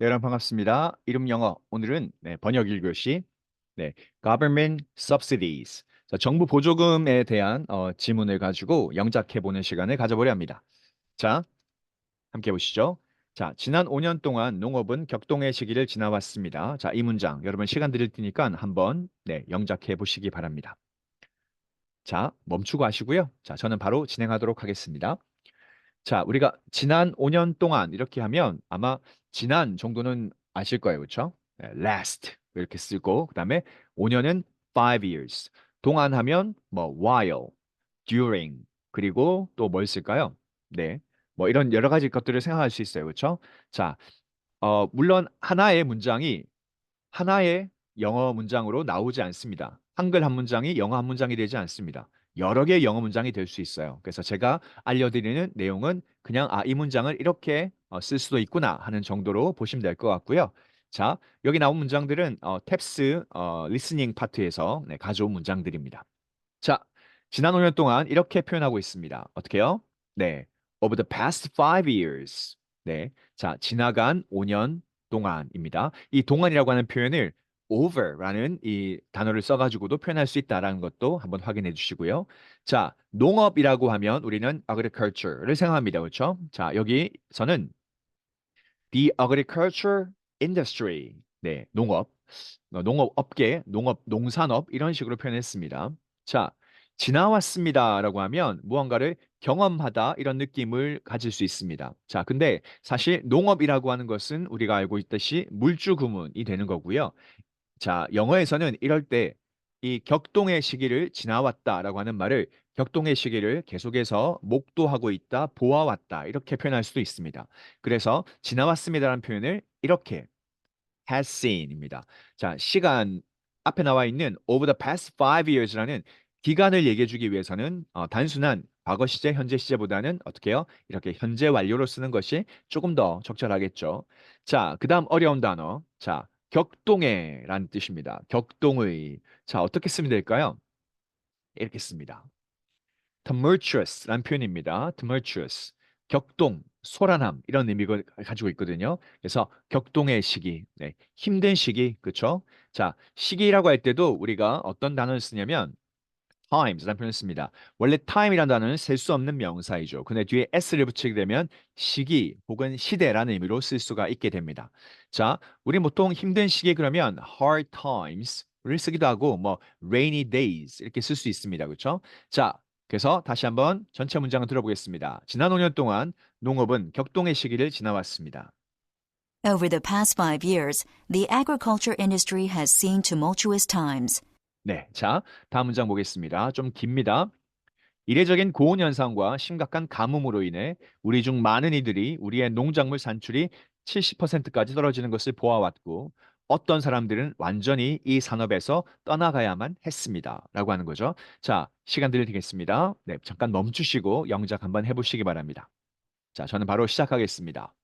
네, 여러분 반갑습니다. 이름 영어. 오늘은 번역 1교시, government subsidies. 자, 정부 보조금에 대한 지문을 가지고 영작해 보는 시간을 가져보려 합니다. 자, 함께 보시죠. 자, 지난 5년 동안 농업은 격동의 시기를 지나왔습니다. 자, 이 문장 여러분 시간 드릴 테니까 한번 영작해 보시기 바랍니다. 자, 멈추고 하시고요. 자, 저는 바로 진행하도록 하겠습니다. 자, 우리가 지난 5년 동안 이렇게 하면 아마 지난 정도는 아실 거예요. 그렇죠? last 이렇게 쓰고 그다음에 5년은 5 years. 동안 하면 뭐 while, during 그리고 또 뭘 쓸까요? 네. 뭐 이런 여러 가지 것들을 생각할 수 있어요. 그렇죠? 자, 물론 하나의 문장이 하나의 영어 문장으로 나오지 않습니다. 한글 한 문장이 영어 한 문장이 되지 않습니다. 여러 개의 영어 문장이 될 수 있어요. 그래서 제가 알려드리는 내용은 그냥 이 문장을 이렇게 쓸 수도 있구나 하는 정도로 보시면 될 것 같고요. 자, 여기 나온 문장들은 탭스 리스닝 파트에서 가져온 문장들입니다. 자, 지난 5년 동안 이렇게 표현하고 있습니다. 어떻게요? 네, over the past 5 years. 네, 자, 지나간 5년 동안입니다. 이 동안이라고 하는 표현을 over라는 이 단어를 써가지고도 표현할 수 있다라는 것도 한번 확인해 주시고요. 자, 농업이라고 하면 우리는 agriculture를 생각합니다. 그렇죠? 자, 여기서는 the agriculture industry. 네, 농업. 농업 업계, 농업, 농산업 이런 식으로 표현했습니다. 자, 지나왔습니다라고 하면 무언가를 경험하다 이런 느낌을 가질 수 있습니다. 자, 근데 사실 농업이라고 하는 것은 우리가 알고 있듯이 물주 구문이 되는 거고요. 자, 영어에서는 이럴 때 이 격동의 시기를 지나왔다라고 하는 말을 격동의 시기를 계속해서 목도하고 있다, 보아왔다 이렇게 표현할 수도 있습니다. 그래서 지나왔습니다라는 표현을 이렇게 has seen입니다. 자, 시간 앞에 나와 있는 over the past 5 years라는 기간을 얘기해 주기 위해서는 단순한 과거 시제, 현재 시제보다는 어떻게 해요? 이렇게 현재 완료로 쓰는 것이 조금 더 적절하겠죠. 자, 그다음 어려운 단어. 자, 격동의라는 뜻입니다. 격동의. 자, 어떻게 쓰면 될까요? 이렇게 씁니다. tumultuous라는 표현입니다. tumultuous. 격동, 소란함 이런 의미를 가지고 있거든요. 그래서 격동의 시기, 힘든 시기, 그렇죠? 자, 시기라고 할 때도 우리가 어떤 단어를 쓰냐면 times라는 표현을 씁니다. 원래 time이라는 단어는 셀 수 없는 명사이죠. 근데 뒤에 s를 붙이게 되면 시기 혹은 시대라는 의미로 쓸 수가 있게 됩니다. 자, 우리 보통 힘든 시기 그러면 hard times를 쓰기도 하고 뭐 rainy days 이렇게 쓸 수 있습니다. 그렇죠? 자, 그래서 다시 한번 전체 문장을 들어보겠습니다. 지난 5년 동안 농업은 격동의 시기를 지나왔습니다. Over the past 5 years, the agriculture industry has seen tumultuous times. 네, 자, 다음 문장 보겠습니다. 좀 깁니다. 이례적인 고온 현상과 심각한 가뭄으로 인해 우리 중 많은 이들이 우리의 농작물 산출이 70%까지 떨어지는 것을 보아왔고 어떤 사람들은 완전히 이 산업에서 떠나가야만 했습니다. 라고 하는 거죠. 자, 시간 드리겠습니다. 네, 잠깐 멈추시고 영작 한번 해보시기 바랍니다. 자, 저는 바로 시작하겠습니다.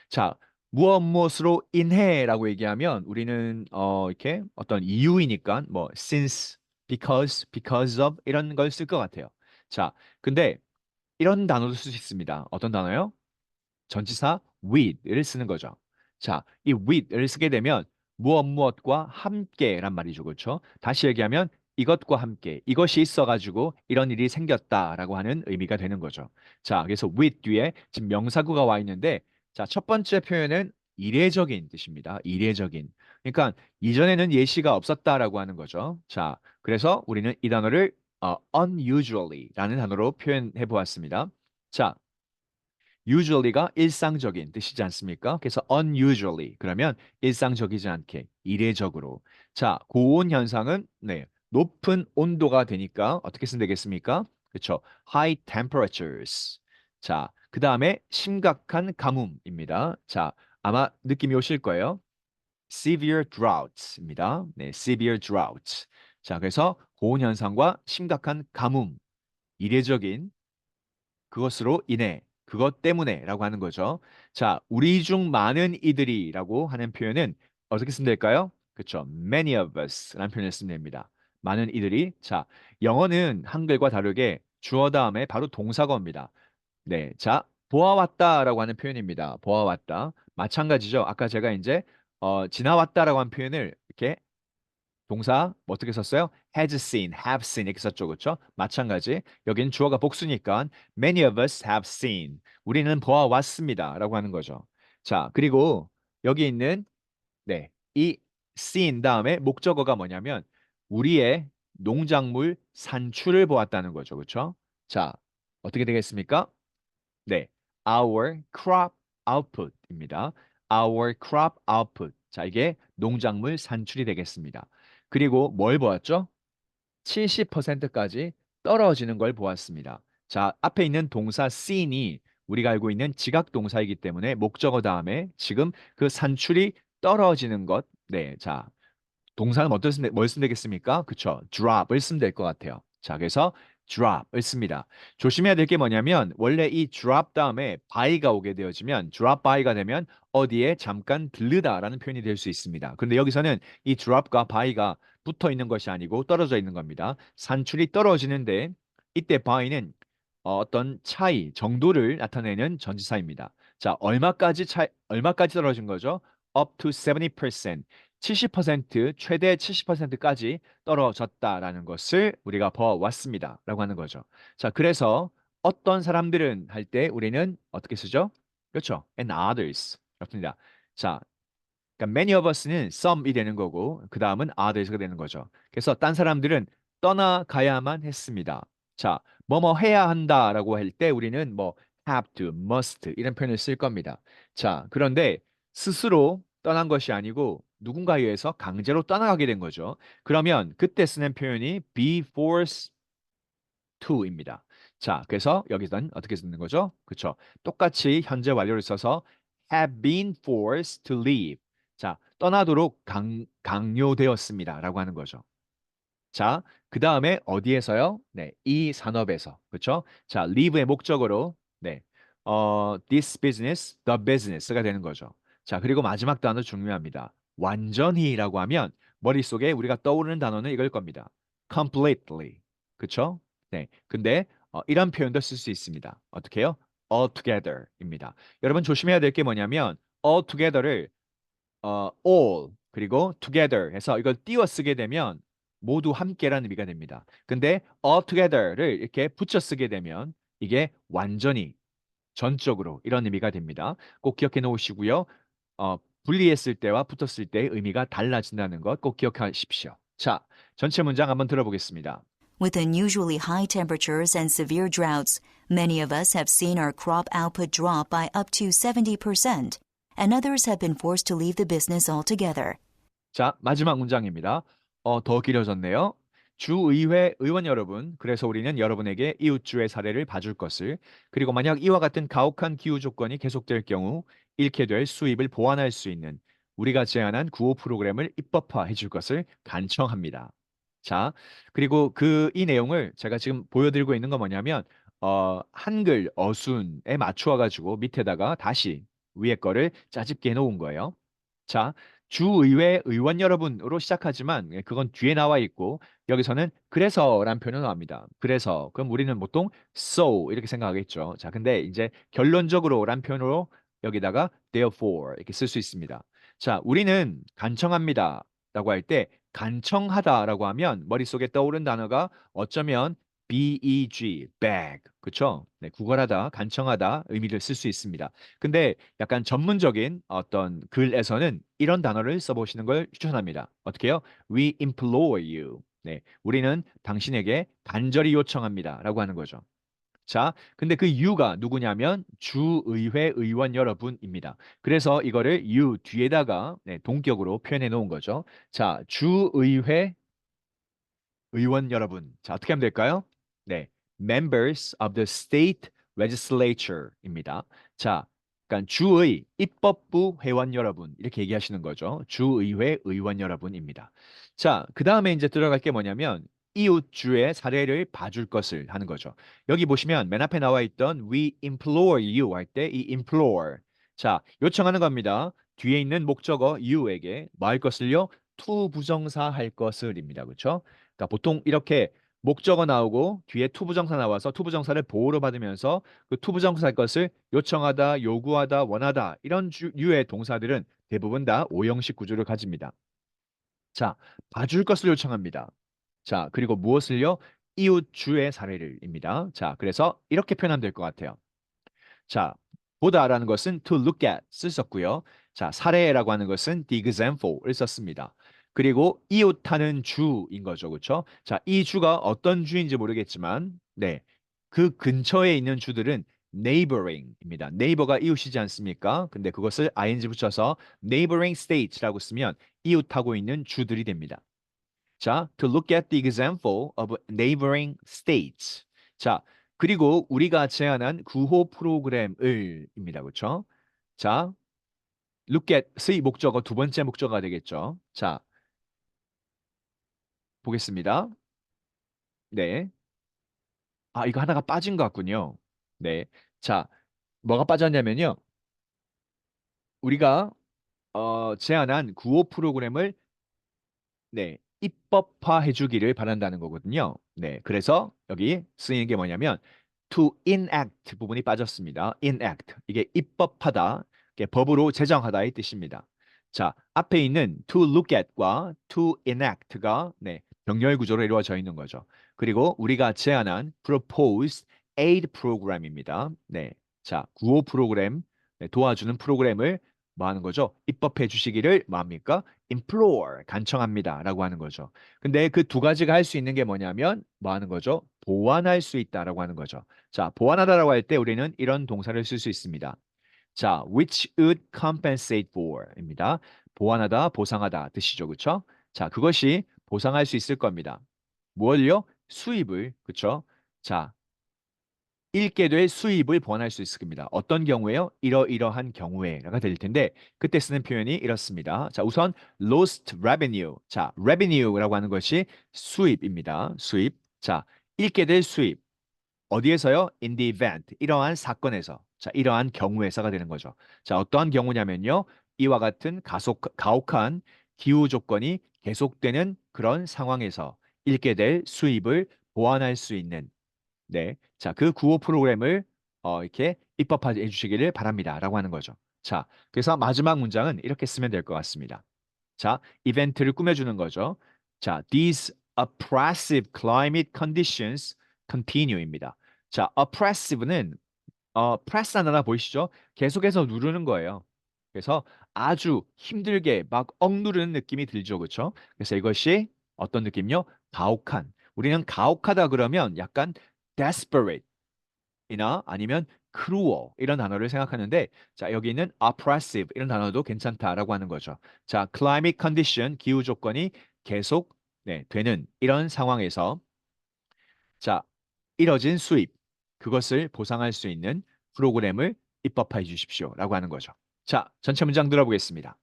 자, 무엇으로 인해라고 얘기하면 우리는 이렇게 어떤 이유이니까 뭐 since, because of 이런 걸 쓸 것 같아요. 자, 근데 이런 단어도 쓸 수 있습니다. 어떤 단어요? 전치사 with를 쓰는 거죠. 자, 이 with를 쓰게 되면 무엇과 함께란 말이죠. 그렇죠? 다시 얘기하면 이것과 함께, 이것이 있어가지고 이런 일이 생겼다라고 하는 의미가 되는 거죠. 자, 그래서 with 뒤에 지금 명사구가 와 있는데, 자, 첫 번째 표현은 이례적인 뜻입니다. 이례적인. 그러니까 이전에는 예시가 없었다라고 하는 거죠. 자, 그래서 우리는 이 단어를 unusually라는 단어로 표현해 보았습니다. 자, usually가 일상적인 뜻이지 않습니까? 그래서 unusually 그러면 일상적이지 않게 이례적으로. 자, 고온 현상은 높은 온도가 되니까 어떻게 쓰면 되겠습니까? 그렇죠. high temperatures. 자, 그다음에 심각한 가뭄입니다. 자, 아마 느낌이 오실 거예요. severe droughts입니다. 네, severe droughts. 자, 그래서 고온 현상과 심각한 가뭄, 이례적인 그것으로 인해, 그것 때문에라고 하는 거죠. 자, 우리 중 많은 이들이라고 하는 표현은 어떻게 쓰면 될까요? 그렇죠. Many of us라는 표현을 쓰면 됩니다. 많은 이들이. 자, 영어는 한글과 다르게 주어 다음에 바로 동사가 옵니다. 네, 자, 보아왔다라고 하는 표현입니다. 보아왔다. 마찬가지죠. 아까 제가 이제 지나왔다라고 한 표현을 이렇게 동사 뭐 어떻게 썼어요? has seen, have seen 이렇게 썼죠. 그렇죠? 마찬가지. 여기는 주어가 복수니까 many of us have seen. 우리는 보아왔습니다라고 하는 거죠. 자, 그리고 여기 있는 네, 이 seen 다음에 목적어가 뭐냐면 우리의 농작물 산출을 보았다는 거죠. 그렇죠? 자, 어떻게 되겠습니까? 네, our crop output입니다. our crop output. 자, 이게 농작물 산출이 되겠습니다. 그리고 뭘 보았죠? 70%까지 떨어지는 걸 보았습니다. 자, 앞에 있는 동사 seen이 우리가 알고 있는 지각 동사이기 때문에 목적어 다음에 지금 그 산출이 떨어지는 것. 네, 자, 동사는 뭘 쓰면 되겠습니까? 그쵸. drop을 쓰면 될 것 같아요. 자, 그래서 drop을 씁니다. 조심해야 될 게 뭐냐면 원래 이 drop 다음에 by가 오게 되어지면 drop by가 되면 어디에 잠깐 들르다라는 표현이 될 수 있습니다. 그런데 여기서는 이 drop과 by가 붙어 있는 것이 아니고 떨어져 있는 겁니다. 산출이 떨어지는데 이때 by는 어떤 차이, 정도를 나타내는 전치사입니다. 자, 얼마까지 떨어진 거죠? up to 70%. 70%, 최대 70%까지 떨어졌다라는 것을 우리가 보아왔습니다. 라고 하는 거죠. 자, 그래서 어떤 사람들은 할 때 우리는 어떻게 쓰죠? 그렇죠. and others. 그렇습니다. 자, 그러니까 many of us는 some이 되는 거고 그 다음은 others가 되는 거죠. 그래서 딴 사람들은 떠나가야만 했습니다. 자, 뭐뭐 해야 한다라고 할 때 우리는 뭐 have to, must 이런 표현을 쓸 겁니다. 자, 그런데 스스로 떠난 것이 아니고 누군가에 의해서 강제로 떠나가게 된 거죠. 그러면 그때 쓰는 표현이 be forced to입니다. 자, 그래서 여기서는 어떻게 쓰는 거죠? 그렇죠. 똑같이 현재 완료를 써서 have been forced to leave. 자, 떠나도록 강요되었습니다라고 하는 거죠. 자, 그 다음에 어디에서요? 네, 이 산업에서. 그렇죠? 자, leave의 목적어로 네, this business, the business가 되는 거죠. 자, 그리고 마지막 단어 중요합니다. 완전히라고 하면 머릿속에 우리가 떠오르는 단어는 이걸 겁니다. completely. 그렇죠? 네. 근데 이런 표현도 쓸 수 있습니다. 어떻게 해요? altogether입니다. 여러분 조심해야 될 게 뭐냐면 altogether를 all 그리고 together 해서 이걸 띄워 쓰게 되면 모두 함께라는 의미가 됩니다. 근데 all together를 이렇게 붙여 쓰게 되면 이게 완전히 전적으로 이런 의미가 됩니다. 꼭 기억해 놓으시고요. 어, 분리했을 때와 붙었을 때의 의미가 달라진다는 것 꼭 기억하십시오. 자, 전체 문장 한번 들어보겠습니다. With unusually high temperatures and severe droughts, many of us have seen our crop output drop by up to 70%, and others have been forced to leave the business altogether. 자, 마지막 문장입니다. 더 길어졌네요. 주의회 의원 여러분, 그래서 우리는 여러분에게 이웃주의 사례를 봐줄 것을, 그리고 만약 이와 같은 가혹한 기후 조건이 계속될 경우 잃게 될 수입을 보완할 수 있는 우리가 제안한 구호 프로그램을 입법화해 줄 것을 간청합니다. 자, 그리고 이 내용을 제가 지금 보여드리고 있는 건 뭐냐면, 한글 어순에 맞추어 가지고 밑에다가 다시 위에 거를 짜집게 해 놓은 거예요. 자, 주의회 의원 여러분으로 시작하지만 그건 뒤에 나와 있고 여기서는 그래서란 표현을 합니다. 그래서 그럼 우리는 보통 so 이렇게 생각하겠죠. 자, 근데 이제 결론적으로란 표현으로 여기다가 therefore 이렇게 쓸 수 있습니다. 자, 우리는 간청합니다라고 할 때 간청하다라고 하면 머릿속에 떠오른 단어가 어쩌면 beg, beg, 그렇죠? 네, 구걸하다, 간청하다 의미를 쓸 수 있습니다. 근데 약간 전문적인 어떤 글에서는 이런 단어를 써보시는 걸 추천합니다. 어떻게 해요? We implore you. 네, 우리는 당신에게 간절히 요청합니다. 라고 하는 거죠. 자, 근데 그 you가 누구냐면 주의회 의원 여러분입니다. 그래서 이거를 you 뒤에다가 네, 동격으로 표현해 놓은 거죠. 자, 주의회 의원 여러분. 자, 어떻게 하면 될까요? 네. Members of the state legislature입니다. 자, 그러니까 주의 입법부 회원 여러분 이렇게 얘기하시는 거죠. 주의회 의원 여러분입니다. 자, 그다음에 이제 들어갈 게 뭐냐면 이웃주의 사례를 봐줄 것을 하는 거죠. 여기 보시면 맨 앞에 나와 있던 we implore you 할 때 이 implore 자, 요청하는 겁니다. 뒤에 있는 목적어 you에게 뭐 할 것을요? to 부정사 할 것을입니다. 그렇죠? 그러니까 보통 이렇게 목적어 나오고 뒤에 투부정사 나와서 투부정사를 보호로 받으면서 그 투부정사의 것을 요청하다, 요구하다, 원하다 이런 류의 동사들은 대부분 다 오형식 구조를 가집니다. 자, 봐줄 것을 요청합니다. 자, 그리고 무엇을요? 이웃 주의 사례를입니다. 자, 그래서 이렇게 표현하면 될 것 같아요. 자, 보다라는 것은 to look at을 썼고요. 자, 사례라고 하는 것은 the example을 썼습니다. 그리고 이웃하는 주인 거죠. 그렇죠? 자, 이 주가 어떤 주인지 모르겠지만 네. 그 근처에 있는 주들은 neighboring입니다. neighbor가 이웃이지 않습니까? 근데 그것을 ing 붙여서 neighboring states라고 쓰면 이웃하고 있는 주들이 됩니다. 자, to look at the example of neighboring states. 자, 그리고 우리가 제안한 구호 프로그램을입니다. 그렇죠? 자, look at의 목적어 두 번째 목적어가 되겠죠. 자, 보겠습니다. 네. 아, 이거 하나가 빠진 것 같군요. 네. 자, 뭐가 빠졌냐면요. 우리가 제안한 구호 프로그램을 네, 입법화해 주기를 바란다는 거거든요. 네, 그래서 여기 쓰이는 게 뭐냐면 to enact 부분이 빠졌습니다. enact 이게 입법하다, 이게 법으로 제정하다의 뜻입니다. 자, 앞에 있는 to look at과 to enact가 네, 병렬 구조로 이루어져 있는 거죠. 그리고 우리가 제안한 proposed aid program입니다. 네, 자, 구호 프로그램 네, 도와주는 프로그램을 뭐 하는 거죠? 입법해 주시기를 뭐 합니까? implore 간청합니다라고 하는 거죠. 근데 그 두 가지가 할 수 있는 게 뭐냐면 뭐 하는 거죠? 보완할 수 있다라고 하는 거죠. 자, 보완하다라고 할 때 우리는 이런 동사를 쓸 수 있습니다. 자, which would compensate for입니다. 보완하다, 보상하다 뜻이죠. 그렇죠? 자, 그것이 보상할 수 있을 겁니다. 뭘요? 수입을, 그렇죠? 자, 잃게 될 수입을 보완할 수 있을 겁니다. 어떤 경우에요? 이러이러한 경우에가 될 텐데 그때 쓰는 표현이 이렇습니다. 자, 우선 lost revenue. 자, revenue라고 하는 것이 수입입니다. 수입. 자, 잃게 될 수입. 어디에서요? In the event. 이러한 사건에서. 자, 이러한 경우에서가 되는 거죠. 자, 어떠한 경우냐면요. 이와 같은 가혹한 기후 조건이 계속되는 그런 상황에서 잃게 될 수입을 보완할 수 있는 네. 자, 그 구호 프로그램을 이렇게 입법해 주시기를 바랍니다라고 하는 거죠. 자, 그래서 마지막 문장은 이렇게 쓰면 될 것 같습니다. 자, 이벤트를 꾸며주는 거죠. 자, these oppressive climate conditions continue입니다. 자, oppressive는 press하는 하나 보이시죠? 계속해서 누르는 거예요. 그래서 아주 힘들게 막 억누르는 느낌이 들죠, 그렇죠? 그래서 이것이 어떤 느낌요? 가혹한. 우리는 가혹하다 그러면 약간 desperate 이나 아니면 cruel 이런 단어를 생각하는데 자 여기는 oppressive 이런 단어도 괜찮다라고 하는 거죠. 자 climate condition 기후 조건이 계속 네, 되는 이런 상황에서 자 이뤄진 수입 그것을 보상할 수 있는 프로그램을 입법해 주십시오라고 하는 거죠. 자 전체 문장 들어보겠습니다.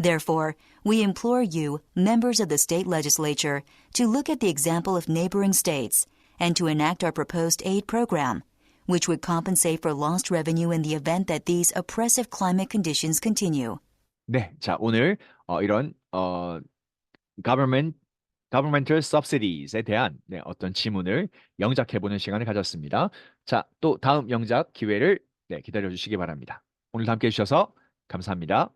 Therefore, we implore you, members of the state legislature, to look at the example of neighboring states and to enact our proposed aid program, which would compensate for lost revenue in the event that these oppressive climate conditions continue. 네, 자 오늘 이런 government governmental subsidies에 대한 네, 어떤 지문을 영작해보는 시간을 가졌습니다. 자, 또 다음 영작 기회를 네, 기다려 주시기 바랍니다. 오늘도 함께 해주셔서 감사합니다.